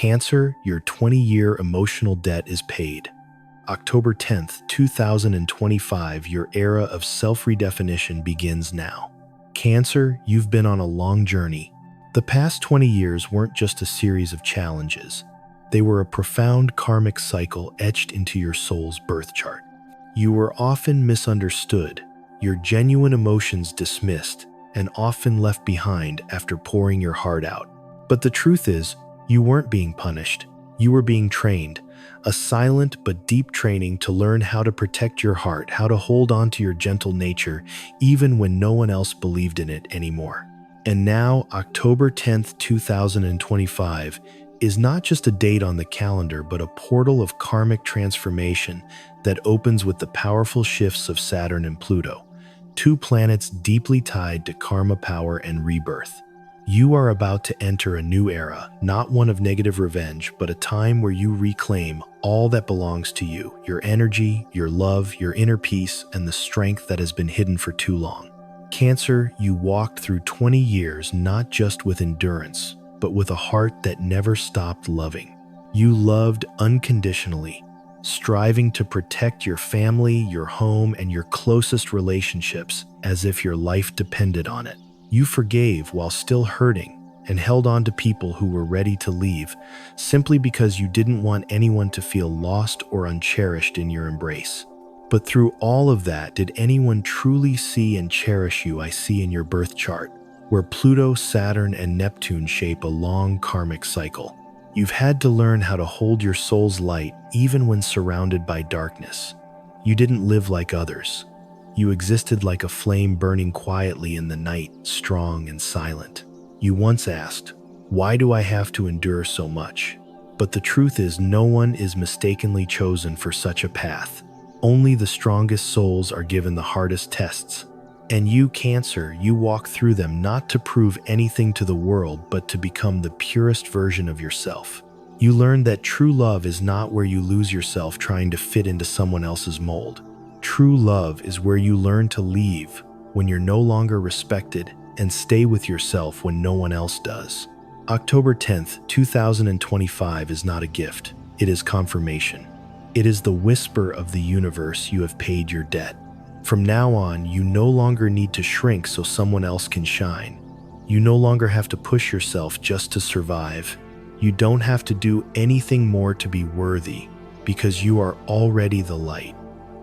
Cancer, your 20-year emotional debt is paid. October 10th, 2025, your era of self-redefinition begins now. Cancer, you've been on a long journey. The past 20 years weren't just a series of challenges. They were a profound karmic cycle etched into your soul's birth chart. You were often misunderstood, your genuine emotions dismissed, and often left behind after pouring your heart out. But the truth is, you weren't being punished. You were being trained, a silent but deep training to learn how to protect your heart, how to hold on to your gentle nature, even when no one else believed in it anymore. And now, October 10th, 2025, is not just a date on the calendar, but a portal of karmic transformation that opens with the powerful shifts of Saturn and Pluto, two planets deeply tied to karma power and rebirth. You are about to enter a new era, not one of negative revenge, but a time where you reclaim all that belongs to you, your energy, your love, your inner peace, and the strength that has been hidden for too long. Cancer, you walked through 20 years not just with endurance, but with a heart that never stopped loving. You loved unconditionally, striving to protect your family, your home, and your closest relationships as if your life depended on it. You forgave while still hurting and held on to people who were ready to leave simply because you didn't want anyone to feel lost or uncherished in your embrace. But through all of that, did anyone truly see and cherish you? I see in your birth chart, where Pluto, Saturn, and Neptune shape a long karmic cycle. You've had to learn how to hold your soul's light even when surrounded by darkness. You didn't live like others. You existed like a flame burning quietly in the night, strong and silent. You once asked, "Why do I have to endure so much?" But the truth is, no one is mistakenly chosen for such a path. Only the strongest souls are given the hardest tests. And you, Cancer, you walk through them not to prove anything to the world, but to become the purest version of yourself. You learn that true love is not where you lose yourself trying to fit into someone else's mold. True love is where you learn to leave when you're no longer respected and stay with yourself when no one else does. October 10th, 2025 is not a gift. It is confirmation. It is the whisper of the universe: you have paid your debt. From now on, you no longer need to shrink so someone else can shine. You no longer have to push yourself just to survive. You don't have to do anything more to be worthy, because you are already the light.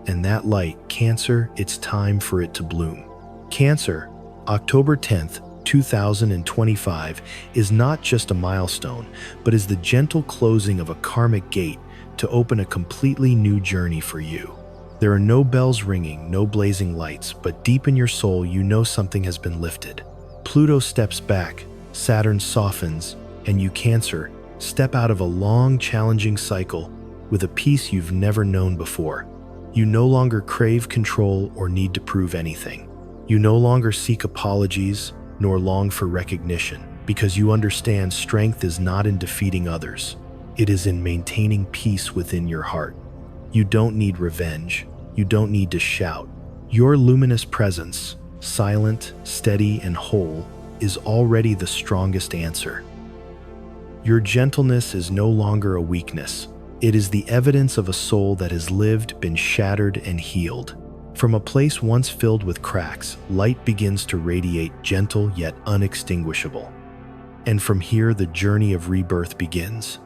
And that light, Cancer, it's time for it to bloom. Cancer, October 10th, 2025 is not just a milestone, but is the gentle closing of a karmic gate to open a completely new journey for you. There are no bells ringing, no blazing lights, but deep in your soul you know something has been lifted. Pluto steps back, Saturn softens, and you, Cancer, step out of a long, challenging cycle with a peace you've never known before. You no longer crave control or need to prove anything. You no longer seek apologies nor long for recognition, because you understand strength is not in defeating others. It is in maintaining peace within your heart. You don't need revenge. You don't need to shout. Your luminous presence, silent, steady, and whole, is already the strongest answer. Your gentleness is no longer a weakness. It is the evidence of a soul that has lived, been shattered, and healed. From a place once filled with cracks, light begins to radiate, gentle yet unextinguishable. And from here, the journey of rebirth begins.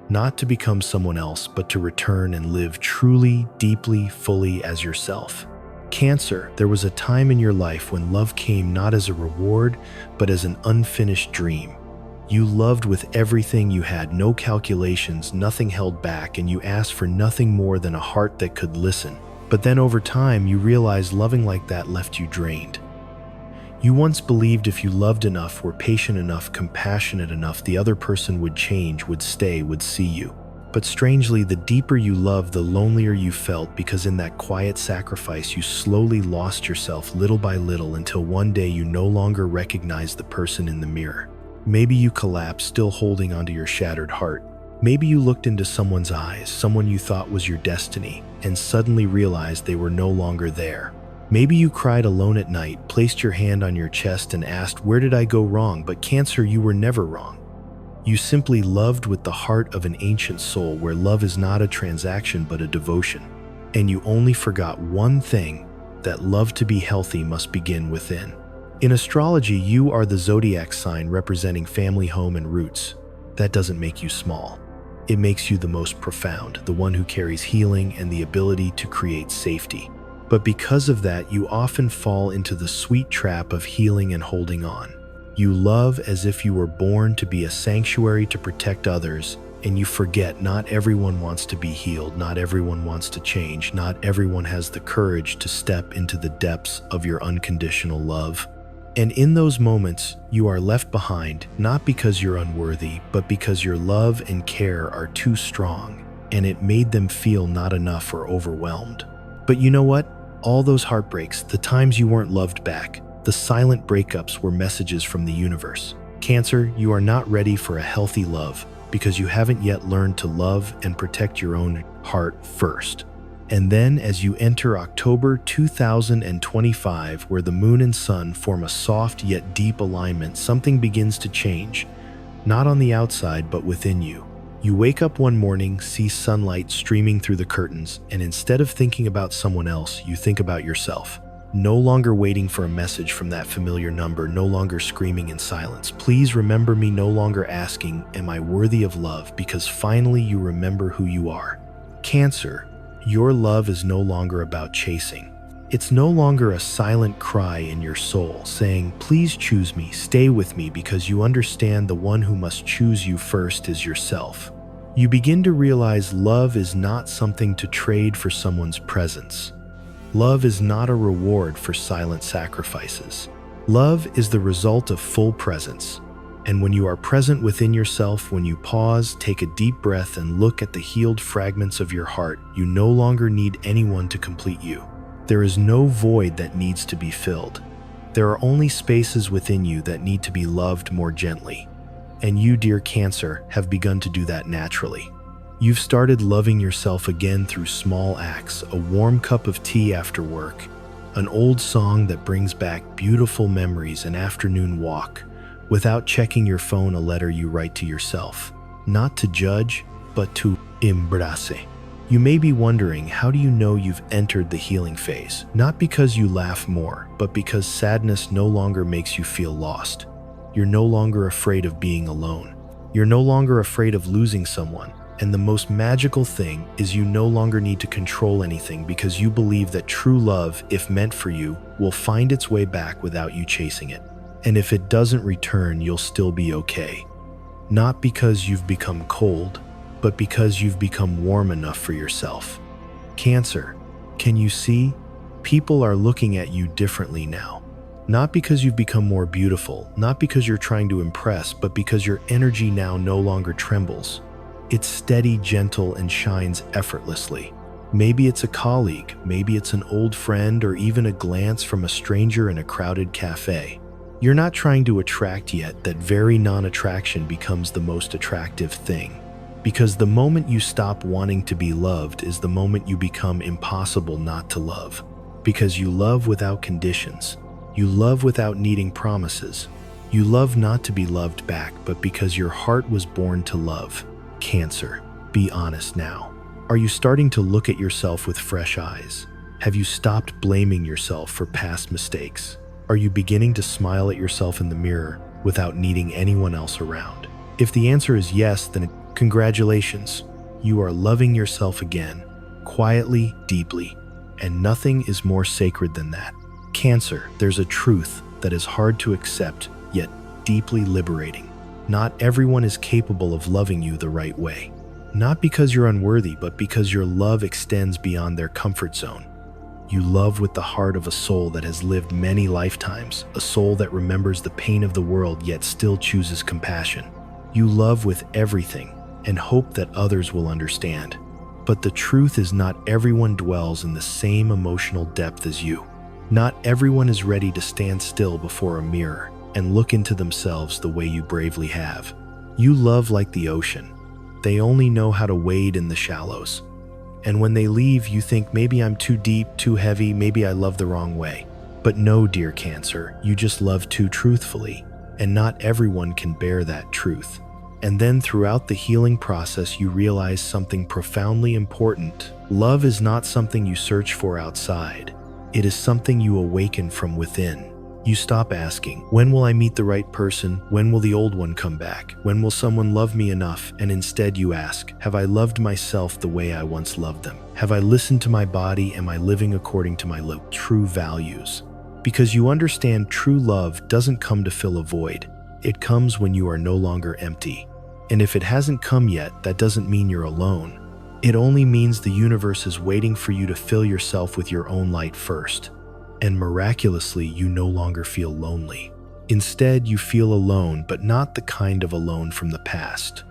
Not to become someone else, but to return and live truly, deeply, fully as yourself. Cancer, there was a time in your life when love came not as a reward, but as an unfinished dream. You loved with everything you had, no calculations, nothing held back, and you asked for nothing more than a heart that could listen. But then over time, you realized loving like that left you drained. You once believed if you loved enough, were patient enough, compassionate enough, the other person would change, would stay, would see you. But strangely, the deeper you loved, the lonelier you felt, because in that quiet sacrifice, you slowly lost yourself little by little until one day you no longer recognized the person in the mirror. Maybe you collapsed, still holding onto your shattered heart. Maybe you looked into someone's eyes, someone you thought was your destiny, and suddenly realized they were no longer there. Maybe you cried alone at night, placed your hand on your chest and asked, "Where did I go wrong?" But Cancer, you were never wrong. You simply loved with the heart of an ancient soul where love is not a transaction but a devotion. And you only forgot one thing, that love to be healthy must begin within. In astrology, you are the zodiac sign representing family, home, and roots. That doesn't make you small. It makes you the most profound, the one who carries healing and the ability to create safety. But because of that, you often fall into the sweet trap of healing and holding on. You love as if you were born to be a sanctuary to protect others, and you forget not everyone wants to be healed, not everyone wants to change, not everyone has the courage to step into the depths of your unconditional love. And in those moments, you are left behind, not because you're unworthy, but because your love and care are too strong, and it made them feel not enough or overwhelmed. But you know what? All those heartbreaks, the times you weren't loved back, the silent breakups were messages from the universe. Cancer, you are not ready for a healthy love because you haven't yet learned to love and protect your own heart first. And then as you enter October 2025, where the moon and sun form a soft yet deep alignment, something begins to change, not on the outside but within you. You wake up one morning, see sunlight streaming through the curtains, and instead of thinking about someone else, you think about yourself. No longer waiting for a message from that familiar number, no longer screaming in silence. Please remember me, no longer asking, am I worthy of love? Because finally you remember who you are. Cancer, your love is no longer about chasing. It's no longer a silent cry in your soul saying, please choose me, stay with me, because you understand the one who must choose you first is yourself. You begin to realize love is not something to trade for someone's presence. Love is not a reward for silent sacrifices. Love is the result of full presence. And when you are present within yourself, when you pause, take a deep breath, and look at the healed fragments of your heart, you no longer need anyone to complete you. There is no void that needs to be filled. There are only spaces within you that need to be loved more gently. And you, dear Cancer, have begun to do that naturally. You've started loving yourself again through small acts, a warm cup of tea after work, an old song that brings back beautiful memories, an afternoon walk, without checking your phone, a letter you write to yourself, not to judge, but to embrace. You may be wondering, how do you know you've entered the healing phase? Not because you laugh more, but because sadness no longer makes you feel lost. You're no longer afraid of being alone. You're no longer afraid of losing someone. And the most magical thing is you no longer need to control anything because you believe that true love, if meant for you, will find its way back without you chasing it. And if it doesn't return, you'll still be okay. Not because you've become cold, but because you've become warm enough for yourself. Cancer, can you see? People are looking at you differently now. Not because you've become more beautiful, not because you're trying to impress, but because your energy now no longer trembles. It's steady, gentle, and shines effortlessly. Maybe it's a colleague, maybe it's an old friend, or even a glance from a stranger in a crowded cafe. You're not trying to attract yet. That very non-attraction becomes the most attractive thing. Because the moment you stop wanting to be loved is the moment you become impossible not to love. Because you love without conditions. You love without needing promises. You love not to be loved back, but because your heart was born to love. Cancer, be honest now. Are you starting to look at yourself with fresh eyes? Have you stopped blaming yourself for past mistakes? Are you beginning to smile at yourself in the mirror without needing anyone else around? If the answer is yes, then congratulations. You are loving yourself again, quietly, deeply, and nothing is more sacred than that. Cancer, there's a truth that is hard to accept, yet deeply liberating. Not everyone is capable of loving you the right way. Not because you're unworthy, but because your love extends beyond their comfort zone. You love with the heart of a soul that has lived many lifetimes, a soul that remembers the pain of the world yet still chooses compassion. You love with everything and hope that others will understand. But the truth is, not everyone dwells in the same emotional depth as you. Not everyone is ready to stand still before a mirror and look into themselves the way you bravely have. You love like the ocean. They only know how to wade in the shallows. And when they leave, you think, maybe I'm too deep, too heavy, maybe I love the wrong way. But no, dear Cancer, you just love too truthfully, and not everyone can bear that truth. And then throughout the healing process, you realize something profoundly important. Love is not something you search for outside. It is something you awaken from within. You stop asking, when will I meet the right person? When will the old one come back? When will someone love me enough? And instead you ask, have I loved myself the way I once loved them? Have I listened to my body? Am I living according to my true values? Because you understand true love doesn't come to fill a void. It comes when you are no longer empty. And if it hasn't come yet, that doesn't mean you're alone. It only means the universe is waiting for you to fill yourself with your own light first. And miraculously, you no longer feel lonely. Instead, you feel alone, but not the kind of alone from the past.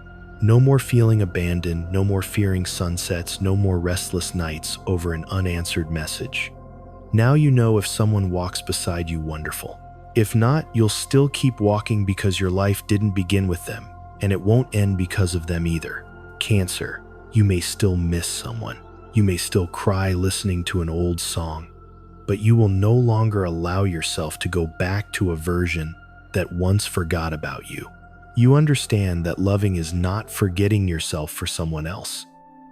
No more feeling abandoned, no more fearing sunsets, no more restless nights over an unanswered message. Now you know if someone walks beside you, wonderful. If not, you'll still keep walking because your life didn't begin with them, and it won't end because of them either. Cancer, you may still miss someone. You may still cry listening to an old song. But you will no longer allow yourself to go back to a version that once forgot about you. You understand that loving is not forgetting yourself for someone else.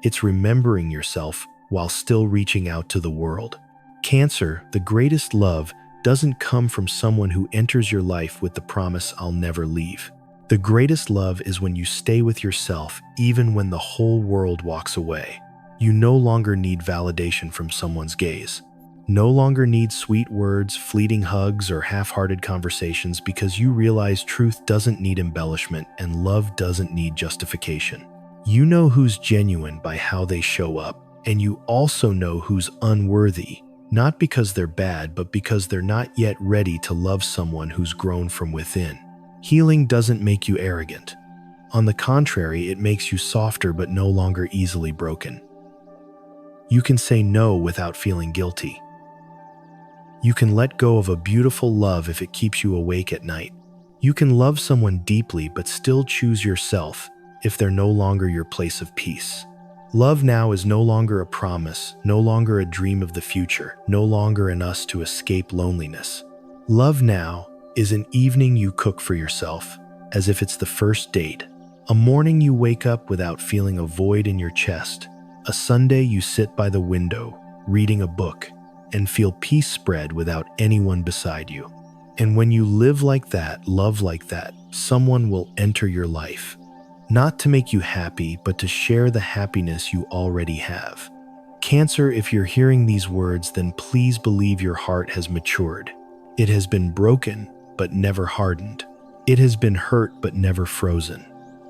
It's remembering yourself while still reaching out to the world. Cancer, the greatest love doesn't come from someone who enters your life with the promise, I'll never leave. The greatest love is when you stay with yourself even when the whole world walks away. You no longer need validation from someone's gaze. No longer need sweet words, fleeting hugs, or half-hearted conversations because you realize truth doesn't need embellishment and love doesn't need justification. You know who's genuine by how they show up, and you also know who's unworthy, not because they're bad, but because they're not yet ready to love someone who's grown from within. Healing doesn't make you arrogant. On the contrary, it makes you softer but no longer easily broken. You can say no without feeling guilty. You can let go of a beautiful love if it keeps you awake at night. You can love someone deeply but still choose yourself if they're no longer your place of peace. Love now is no longer a promise, no longer a dream of the future, no longer an us to escape loneliness. Love now is an evening you cook for yourself, as if it's the first date. A morning you wake up without feeling a void in your chest. A Sunday you sit by the window, reading a book, and feel peace spread without anyone beside you. And when you live like that, love like that, someone will enter your life. Not to make you happy, but to share the happiness you already have. Cancer, if you're hearing these words, then please believe your heart has matured. It has been broken, but never hardened. It has been hurt, but never frozen.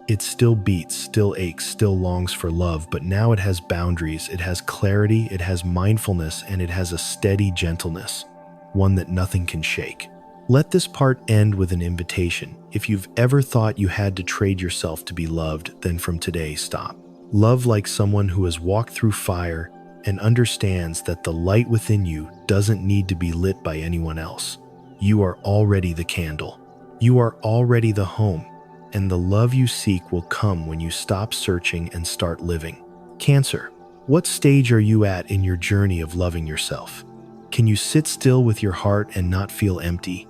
It still beats, still aches, still longs for love, but now it has boundaries, it has clarity, it has mindfulness, and it has a steady gentleness, one that nothing can shake. Let this part end with an invitation. If you've ever thought you had to trade yourself to be loved, then from today, stop. Love like someone who has walked through fire and understands that the light within you doesn't need to be lit by anyone else. You are already the candle. You are already the home. And the love you seek will come when you stop searching and start living. Cancer, what stage are you at in your journey of loving yourself? Can you sit still with your heart and not feel empty?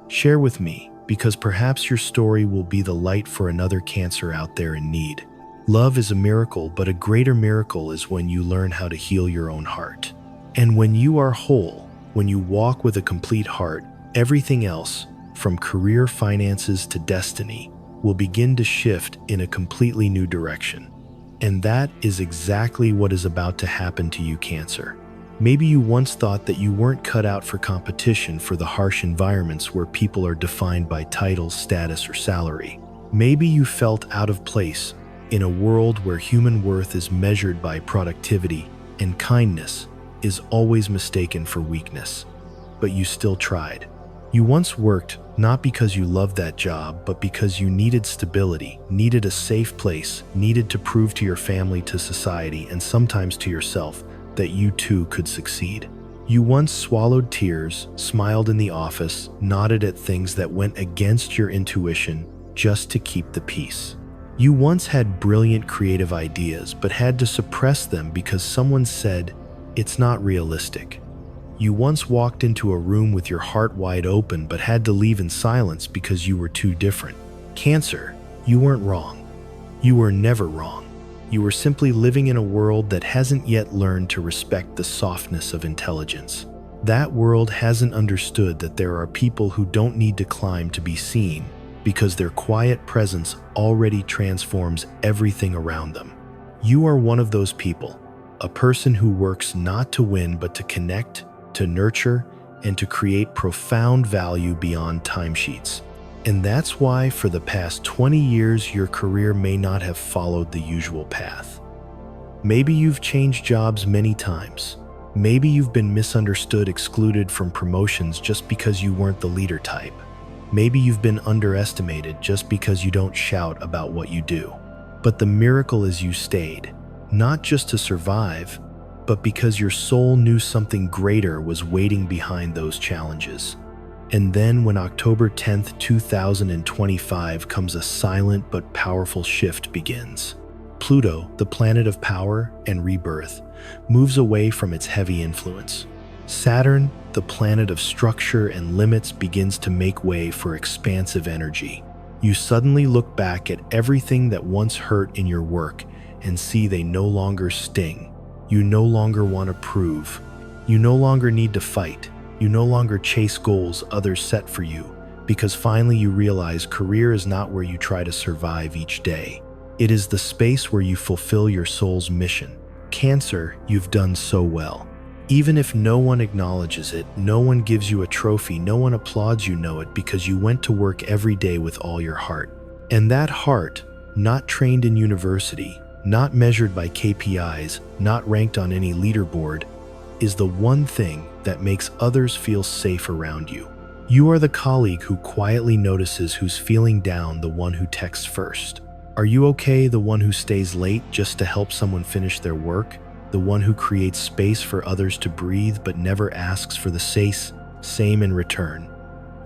Share with me, because perhaps your story will be the light for another Cancer out there in need. Love is a miracle, but a greater miracle is when you learn how to heal your own heart. And when you are whole, when you walk with a complete heart, everything else, from career, finances to destiny, will begin to shift in a completely new direction. And that is exactly what is about to happen to you, Cancer. Maybe you once thought that you weren't cut out for competition for the harsh environments where people are defined by titles, status, or salary. Maybe you felt out of place in a world where human worth is measured by productivity and kindness is always mistaken for weakness. But you still tried. You once worked not because you loved that job, but because you needed stability, needed a safe place, needed to prove to your family, to society, and sometimes to yourself that you too could succeed. You once swallowed tears, smiled in the office, nodded at things that went against your intuition just to keep the peace. You once had brilliant creative ideas, but had to suppress them because someone said, "It's not realistic." You once walked into a room with your heart wide open, but had to leave in silence because you were too different. Cancer, you weren't wrong. You were never wrong. You were simply living in a world that hasn't yet learned to respect the softness of intelligence. That world hasn't understood that there are people who don't need to climb to be seen, because their quiet presence already transforms everything around them. You are one of those people, a person who works not to win but to connect, to nurture, and to create profound value beyond timesheets. And that's why for the past 20 years your career may not have followed the usual path. Maybe you've changed jobs many times. Maybe you've been misunderstood, excluded from promotions just because you weren't the leader type. Maybe you've been underestimated just because you don't shout about what you do. But the miracle is you stayed, not just to survive, but because your soul knew something greater was waiting behind those challenges. And then when October 10th, 2025 comes, a silent but powerful shift begins. Pluto, the planet of power and rebirth, moves away from its heavy influence. Saturn, the planet of structure and limits, begins to make way for expansive energy. You suddenly look back at everything that once hurt in your work and see they no longer sting. You no longer want to prove. You no longer need to fight. You no longer chase goals others set for you, because finally you realize career is not where you try to survive each day. It is the space where you fulfill your soul's mission. Cancer, you've done so well. Even if no one acknowledges it, no one gives you a trophy, no one applauds, you know it because you went to work every day with all your heart. And that heart, not trained in university, not measured by KPIs, not ranked on any leaderboard, is the one thing that makes others feel safe around you. You are the colleague who quietly notices who's feeling down, the one who texts first. Are you okay? The one who stays late just to help someone finish their work? The one who creates space for others to breathe but never asks for the same in return.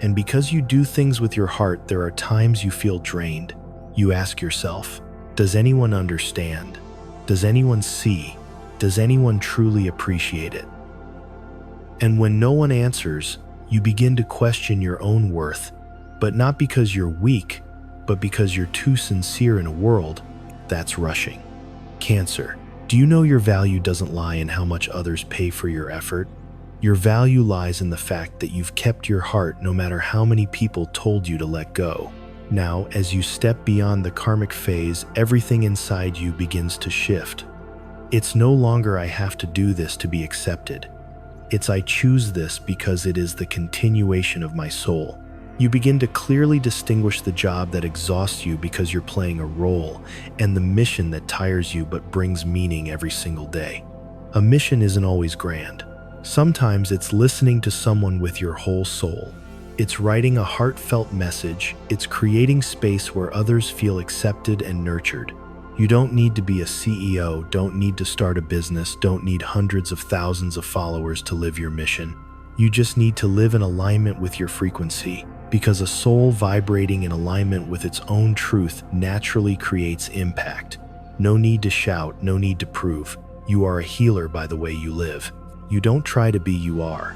And because you do things with your heart, there are times you feel drained. You ask yourself, does anyone understand? Does anyone see? Does anyone truly appreciate it? And when no one answers, you begin to question your own worth, but not because you're weak, but because you're too sincere in a world that's rushing. Cancer, do you know your value doesn't lie in how much others pay for your effort? Your value lies in the fact that you've kept your heart no matter how many people told you to let go. Now, as you step beyond the karmic phase, everything inside you begins to shift. It's no longer I have to do this to be accepted. It's I choose this because it is the continuation of my soul. You begin to clearly distinguish the job that exhausts you because you're playing a role, and the mission that tires you but brings meaning every single day. A mission isn't always grand. Sometimes it's listening to someone with your whole soul. It's writing a heartfelt message. It's creating space where others feel accepted and nurtured. You don't need to be a CEO, don't need to start a business, don't need hundreds of thousands of followers to live your mission. You just need to live in alignment with your frequency, because a soul vibrating in alignment with its own truth naturally creates impact. No need to shout, no need to prove. You are a healer by the way you live. You don't try to be, you are.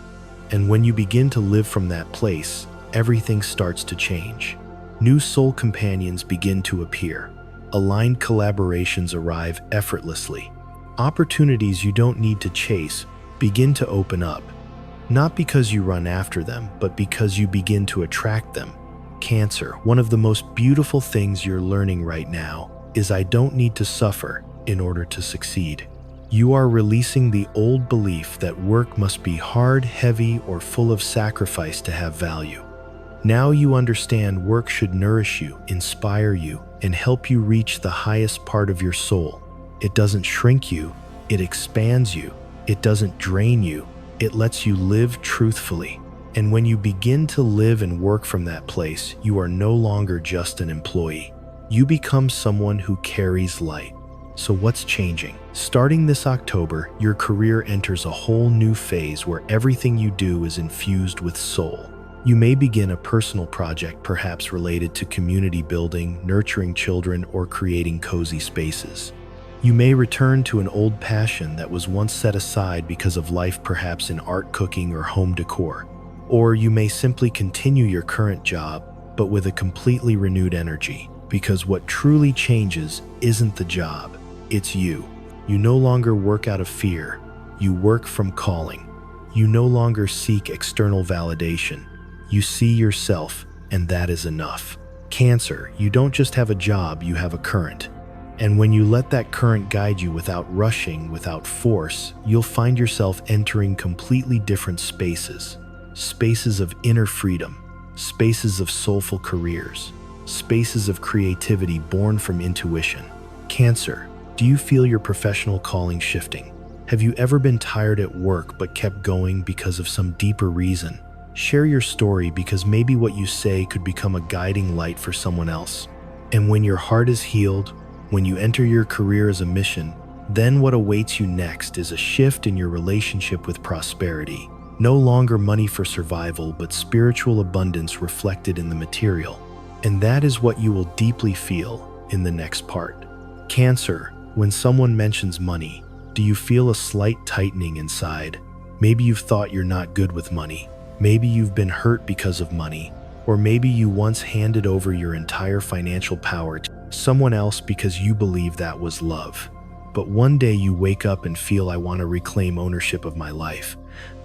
And when you begin to live from that place, everything starts to change. New soul companions begin to appear. Aligned collaborations arrive effortlessly. Opportunities you don't need to chase begin to open up. Not because you run after them, but because you begin to attract them. Cancer, one of the most beautiful things you're learning right now is I don't need to suffer in order to succeed. You are releasing the old belief that work must be hard, heavy, or full of sacrifice to have value. Now you understand work should nourish you, inspire you, and help you reach the highest part of your soul. It doesn't shrink you, it expands you. It doesn't drain you, it lets you live truthfully. And when you begin to live and work from that place, you are no longer just an employee. You become someone who carries light. So what's changing? Starting this October, your career enters a whole new phase where everything you do is infused with soul. You may begin a personal project, perhaps related to community building, nurturing children, or creating cozy spaces. You may return to an old passion that was once set aside because of life, perhaps in art, cooking, or home decor. Or you may simply continue your current job, but with a completely renewed energy, because what truly changes isn't the job, it's you. You no longer work out of fear, you work from calling. You no longer seek external validation. You see yourself, and that is enough. Cancer, you don't just have a job, you have a current. And when you let that current guide you without rushing, without force, you'll find yourself entering completely different spaces. Spaces of inner freedom, spaces of soulful careers, spaces of creativity born from intuition. Cancer, do you feel your professional calling shifting? Have you ever been tired at work but kept going because of some deeper reason? Share your story, because maybe what you say could become a guiding light for someone else. And when your heart is healed, when you enter your career as a mission, then what awaits you next is a shift in your relationship with prosperity. No longer money for survival, but spiritual abundance reflected in the material. And that is what you will deeply feel in the next part. Cancer, when someone mentions money, do you feel a slight tightening inside? Maybe you've thought you're not good with money. Maybe you've been hurt because of money. Or maybe you once handed over your entire financial power to someone else because you believe that was love. But one day you wake up and feel, I want to reclaim ownership of my life.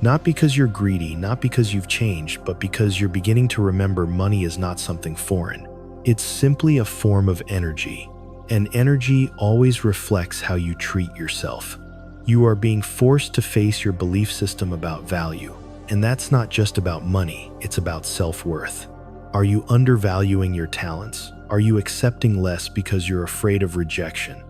Not because you're greedy, not because you've changed, but because you're beginning to remember money is not something foreign. It's simply a form of energy. And energy always reflects how you treat yourself. You are being forced to face your belief system about value. And that's not just about money, it's about self-worth. Are you undervaluing your talents? Are you accepting less because you're afraid of rejection?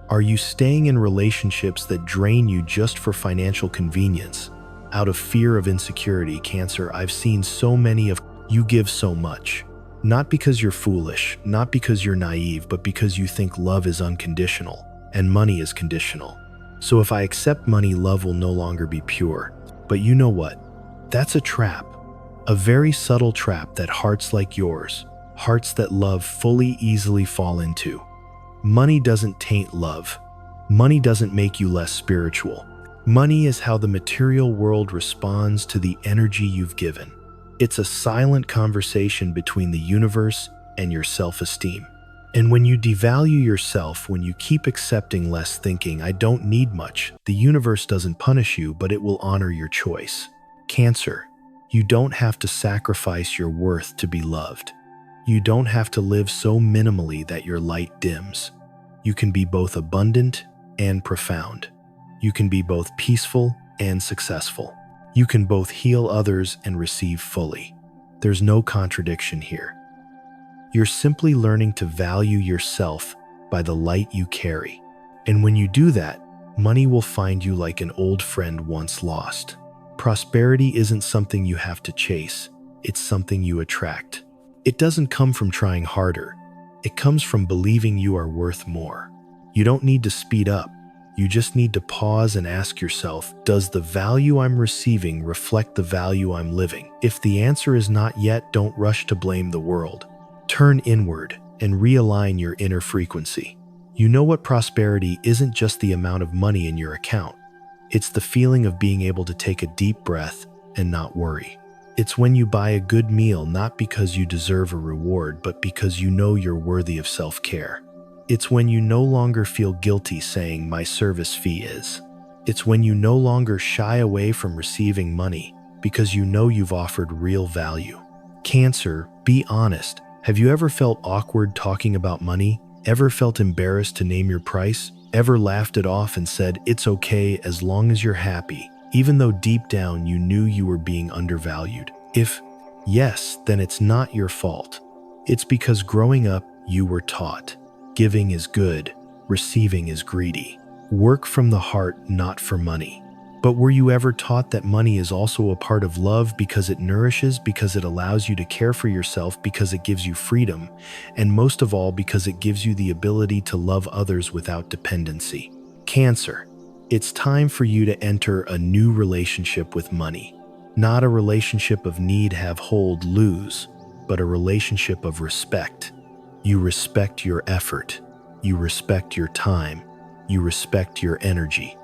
Are you staying in relationships that drain you just for financial convenience? Out of fear of insecurity, Cancer, I've seen so many of you give so much. Not because you're foolish, not because you're naive, but because you think love is unconditional and money is conditional. So if I accept money, love will no longer be pure. But you know what? That's a trap. A very subtle trap that hearts like yours, hearts that love fully, easily fall into. Money doesn't taint love. Money doesn't make you less spiritual. Money is how the material world responds to the energy you've given. It's a silent conversation between the universe and your self-esteem. And when you devalue yourself, when you keep accepting less, thinking, I don't need much, the universe doesn't punish you, but it will honor your choice. Cancer, you don't have to sacrifice your worth to be loved. You don't have to live so minimally that your light dims. You can be both abundant and profound. You can be both peaceful and successful. You can both heal others and receive fully. There's no contradiction here. You're simply learning to value yourself by the light you carry. And when you do that, money will find you like an old friend once lost. Prosperity isn't something you have to chase, it's something you attract. It doesn't come from trying harder, it comes from believing you are worth more. You don't need to speed up, you just need to pause and ask yourself, does the value I'm receiving reflect the value I'm living? If the answer is not yet, don't rush to blame the world. Turn inward and realign your inner frequency. You know what prosperity isn't just the amount of money in your account. It's the feeling of being able to take a deep breath and not worry. It's when you buy a good meal not because you deserve a reward, but because you know you're worthy of self-care. It's when you no longer feel guilty saying, my service fee is. It's when you no longer shy away from receiving money because you know you've offered real value. Cancer, be honest. Have you ever felt awkward talking about money? Ever felt embarrassed to name your price? Ever laughed it off and said, it's okay as long as you're happy, even though deep down you knew you were being undervalued? If yes, then it's not your fault. It's because growing up, you were taught. Giving is good, receiving is greedy. Work from the heart, not for money. But were you ever taught that money is also a part of love because it nourishes, because it allows you to care for yourself, because it gives you freedom, and most of all, because it gives you the ability to love others without dependency? Cancer, it's time for you to enter a new relationship with money. Not a relationship of need, have, hold, lose, but a relationship of respect. You respect your effort. You respect your time. You respect your energy.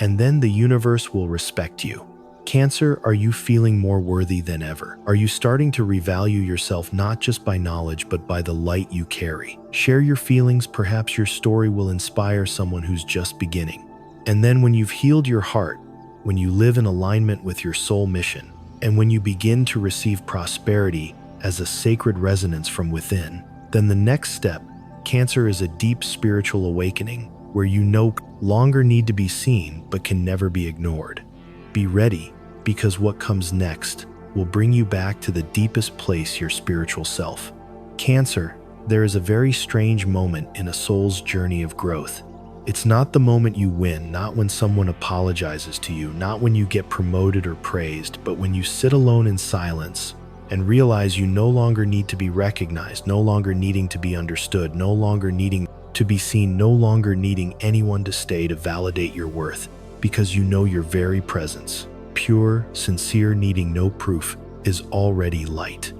And then the universe will respect you. Cancer, are you feeling more worthy than ever? Are you starting to revalue yourself not just by knowledge, but by the light you carry? Share your feelings, perhaps your story will inspire someone who's just beginning. And then when you've healed your heart, when you live in alignment with your soul mission, and when you begin to receive prosperity as a sacred resonance from within, then the next step, Cancer, is a deep spiritual awakening where you no longer need to be seen but can never be ignored. Be ready, because what comes next will bring you back to the deepest place, your spiritual self. Cancer, there is a very strange moment in a soul's journey of growth. It's not the moment you win, not when someone apologizes to you, not when you get promoted or praised, but when you sit alone in silence and realize you no longer need to be recognized, no longer needing to be understood, no longer needing to be seen, no longer needing anyone to stay to validate your worth, because you know your very presence, pure, sincere, needing no proof, is already light.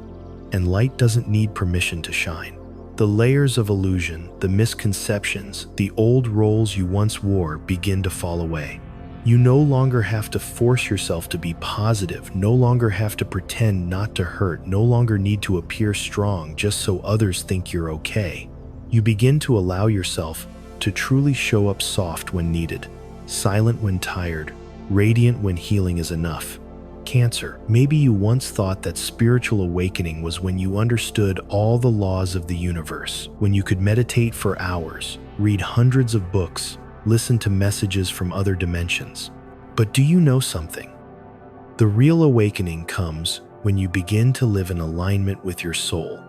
And light doesn't need permission to shine. The layers of illusion, the misconceptions, the old roles you once wore begin to fall away. You no longer have to force yourself to be positive, no longer have to pretend not to hurt, no longer need to appear strong just so others think you're okay. You begin to allow yourself to truly show up soft when needed, silent when tired, radiant when healing is enough. Cancer, maybe you once thought that spiritual awakening was when you understood all the laws of the universe, when you could meditate for hours, read hundreds of books, listen to messages from other dimensions. But do you know something? The real awakening comes when you begin to live in alignment with your soul,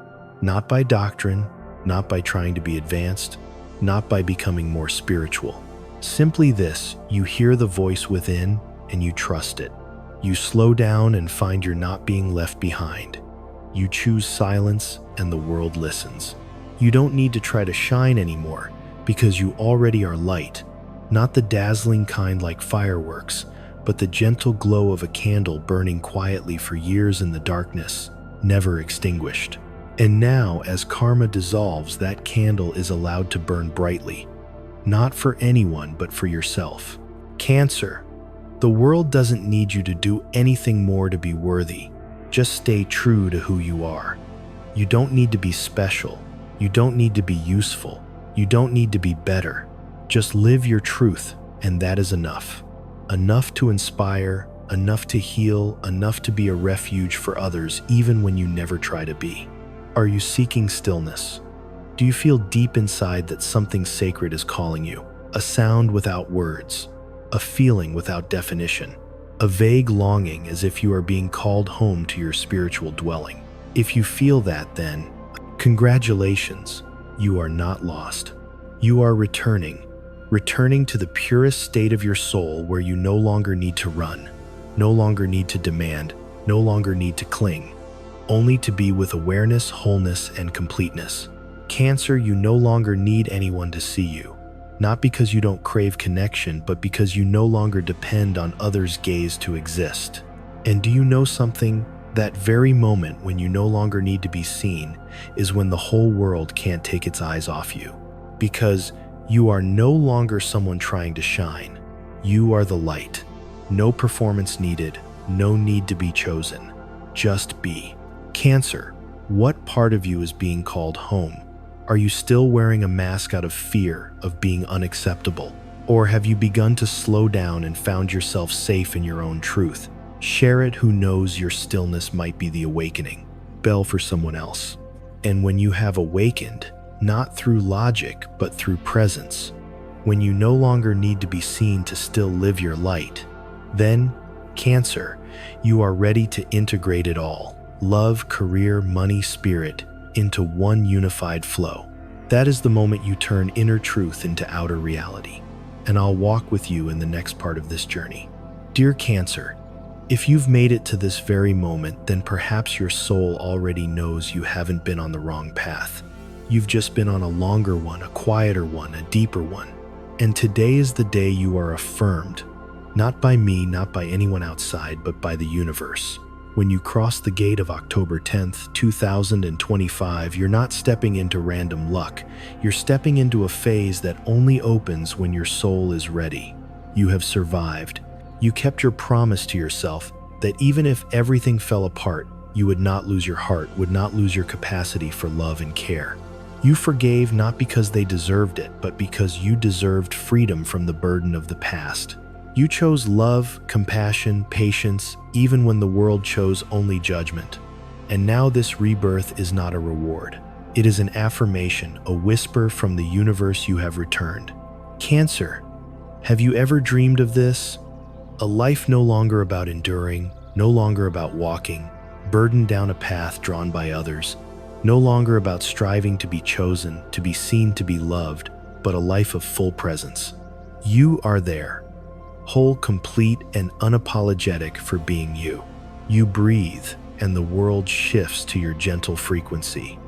not by doctrine, not by trying to be advanced, not by becoming more spiritual. Simply this: you hear the voice within and you trust it. You slow down and find you're not being left behind. You choose silence and the world listens. You don't need to try to shine anymore because you already are light, not the dazzling kind like fireworks, but the gentle glow of a candle burning quietly for years in the darkness, never extinguished. And now, as karma dissolves, that candle is allowed to burn brightly, not for anyone, but for yourself. Cancer, the world doesn't need you to do anything more to be worthy. Just stay true to who you are. You don't need to be special. You don't need to be useful. You don't need to be better. Just live your truth, and that is enough. Enough to inspire, enough to heal, enough to be a refuge for others, even when you never try to be. Are you seeking stillness? Do you feel deep inside that something sacred is calling you? A sound without words, a feeling without definition, a vague longing as if you are being called home to your spiritual dwelling. If you feel that, then congratulations, you are not lost. You are returning to the purest state of your soul, where you no longer need to run, no longer need to demand, no longer need to cling, only to be with awareness, wholeness, and completeness. Cancer, you no longer need anyone to see you, not because you don't crave connection, but because you no longer depend on others' gaze to exist. And do you know something? That very moment when you no longer need to be seen is when the whole world can't take its eyes off you, because you are no longer someone trying to shine. You are the light. No performance needed, no need to be chosen. Just be. Cancer, what part of you is being called home? Are you still wearing a mask out of fear of being unacceptable? Or have you begun to slow down and found yourself safe in your own truth? Share it. Who knows, your stillness might be the awakening bell for someone else. And when you have awakened, not through logic, but through presence, when you no longer need to be seen to still live your light, then, Cancer, you are ready to integrate it all: love, career, money, spirit, into one unified flow. That is the moment you turn inner truth into outer reality. And I'll walk with you in the next part of this journey. Dear Cancer, if you've made it to this very moment, then perhaps your soul already knows you haven't been on the wrong path. You've just been on a longer one, a quieter one, a deeper one. And today is the day you are affirmed, not by me, not by anyone outside, but by the universe. When you cross the gate of October 10th, 2025, you're not stepping into random luck. You're stepping into a phase that only opens when your soul is ready. You have survived. You kept your promise to yourself that even if everything fell apart, you would not lose your heart, would not lose your capacity for love and care. You forgave not because they deserved it, but because you deserved freedom from the burden of the past. You chose love, compassion, patience, even when the world chose only judgment. And now this rebirth is not a reward. It is an affirmation, a whisper from the universe you have returned. Cancer, have you ever dreamed of this? A life no longer about enduring, no longer about walking, burdened down a path drawn by others, no longer about striving to be chosen, to be seen, to be loved, but a life of full presence. You are there, whole, complete, and unapologetic for being you. You breathe, and the world shifts to your gentle frequency.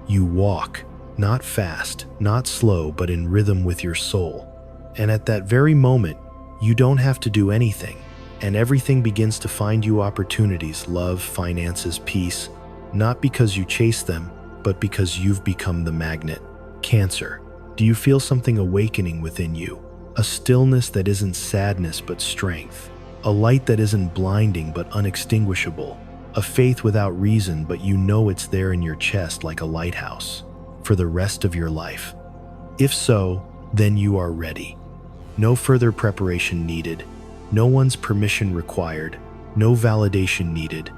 You walk, not fast, not slow, but in rhythm with your soul. And at that very moment, you don't have to do anything, and everything begins to find you opportunities, love, finances, peace, not because you chase them, but because you've become the magnet. Cancer, do you feel something awakening within you? A stillness that isn't sadness but strength. A light that isn't blinding but unextinguishable. A faith without reason, but you know it's there in your chest like a lighthouse for the rest of your life. If so, then you are ready. No further preparation needed. No one's permission required. No validation needed,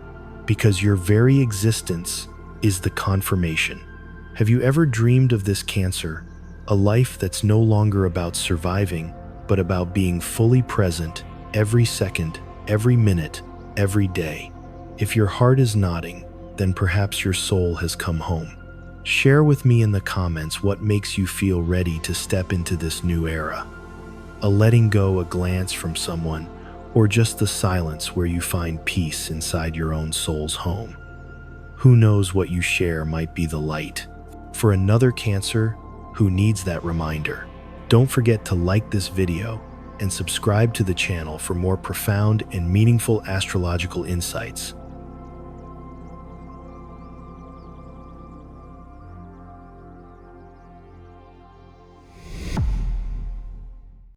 because your very existence is the confirmation. Have you ever dreamed of this, Cancer? A life that's no longer about surviving, but about being fully present every second, every minute, every day. If your heart is nodding, then perhaps your soul has come home. Share with me in the comments what makes you feel ready to step into this new era. A letting go, a glance from someone, or just the silence where you find peace inside your own soul's home. Who knows, what you share might be the light for another Cancer who needs that reminder. Don't forget to like this video and subscribe to the channel for more profound and meaningful astrological insights.